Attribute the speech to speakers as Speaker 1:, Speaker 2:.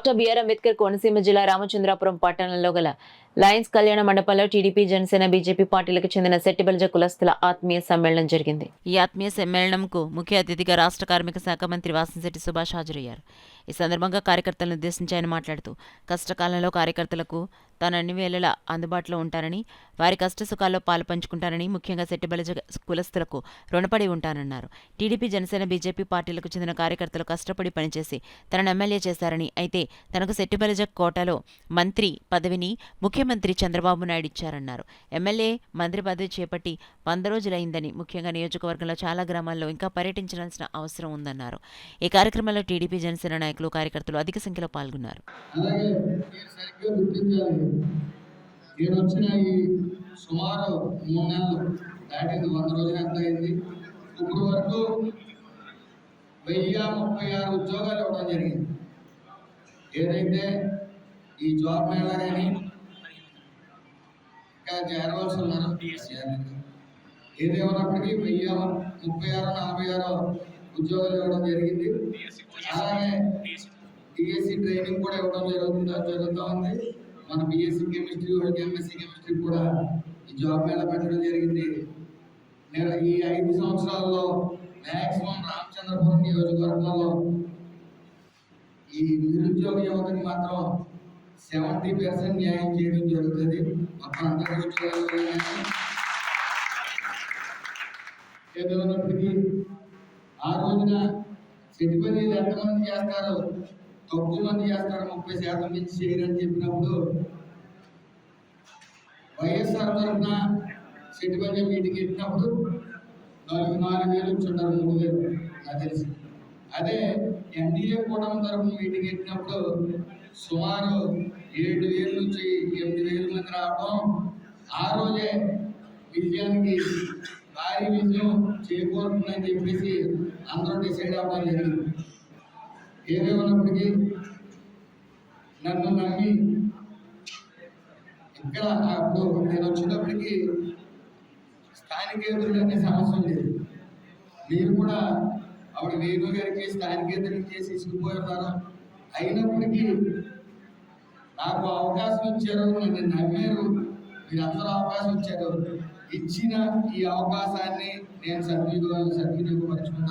Speaker 1: Doctor BR Ambedkar Konaseema జిల్లా రామచంద్రాపురం పట్టణంలో గల లయన్స్ కళ్యాణ మండపంలో టీడీపీ జనసేన బీజేపీ పార్టీలకు చెందిన శెట్టిబలిజ కులస్తుల ఆత్మీయ సమ్మేళనం జరిగింది. ఈ ఆత్మీయ సమ్మేళనంకు ముఖ్య అతిథిగా రాష్ట్ర కార్మిక శాఖ మంత్రి వాసంశెట్టి సుభాష్ హాజరయ్యారు. ఈ సందర్భంగా కార్యకర్తలను ఉద్దేశించి ఆయన మాట్లాడుతూ కష్టకాలంలో కార్యకర్తలకు తాను అన్ని వేళలా అందుబాటులో ఉంటానని, వారి కష్టసుఖాల్లో పాలు పంచుకుంటానని, ముఖ్యంగా శెట్టిబలిజ కులస్తులకు రుణపడి ఉంటానన్నారు. టీడీపీ జనసేన బీజేపీ పార్టీలకు చెందిన కార్యకర్తలు కష్టపడి పనిచేసి తనను ఎమ్మెల్యే చేశారని, అయితే తనకు శెట్టిబలిజ కోటాలో మంత్రి పదవిని ముఖ్యమంత్రి చంద్రబాబు నాయుడు ఇచ్చారన్నారు. ఎమ్మెల్యే మంత్రి పదవి చేపట్టి 100 రోజులైందని, ముఖ్యంగా నియోజకవర్గంలో చాలా గ్రామాల్లో ఇంకా పర్యటించాల్సిన అవసరం ఉందన్నారు. ఈ కార్యక్రమంలో టీడీపీ జనసేన నాయకులు కార్యకర్తలు అధిక సంఖ్యలో పాల్గొన్నారు.
Speaker 2: సుమారు 3 నెలలు దాటింది, 100 రోజులు ఎంత అయింది. ఇప్పుడు వరకు 1036 ఉద్యోగాలు ఇవ్వడం జరిగింది. ఏదైతే ఈ జాబ్ మేళా కానీ ఇంకా చేరవలసి ఉన్నారు, ఏదేమన్నప్పటికీ 1036, 46 ఉద్యోగాలు ఇవ్వడం జరిగింది. అలాగే డిఎస్సి ట్రైనింగ్ కూడా ఇవ్వడం జరుగుతూ ఉంది. మన బిఎస్సి కెమిస్ట్రీ వాళ్ళకి ఎంఎస్సి కెమిస్ట్రీ కూడా ఈ జాబ్ మేళా పెట్టడం జరిగింది. నేను ఈ 5 సంవత్సరాల్లో మ్యాక్సిమం రామచంద్రపురం నియోజకవర్గంలో ఈ నిరుద్యోగ యువతకి మాత్రం 70% న్యాయం చేయడం జరుగుతుంది. మొత్తం అందరికీ ఉద్యోగాలు ఏదైనప్పటికీ ఆ రోజున సిటిపల్లి ఎంతమంది చేస్తారు, తక్కువ మంది చేస్తారు, 30% నుంచి చేయరని చెప్పినప్పుడు వైఎస్ఆర్ తరఫున సిటిపల్లి మీటింగ్ ఎట్టినప్పుడు 4,000 ఇచ్చుంటారు, 3,000 నాకు తెలిసి. అదే ఎన్డీఏ కూటమి తరఫున మీటింగ్ ఎట్టినప్పుడు సుమారు 7,000 నుంచి 8,000 మంది రావడం, ఆ రోజే విజయానికి భారీ విజయం చేకూరుతుందని చెప్పేసి అందరూ డిసైడ్ అవ్వడం జరిగింది. ఏదేమన్నప్పటికీ నన్ను నమ్మి ఇక్కడ అప్పుడు నేను వచ్చినప్పటికీ స్థానికేతరులు అనే సమస్య లేదు. మీరు కూడా ఆవిడ వేణు గారికి స్థానికేతరులు చేసి ఇసుకుపోతున్నారు. అయినప్పటికీ నాకు అవకాశం ఇచ్చారు, నన్ను నమ్మారు, మీరందరూ అవకాశం ఇచ్చారు. ఇచ్చిన ఈ అవకాశాన్ని నేను సద్వినియోగపరుచుకుంటాను.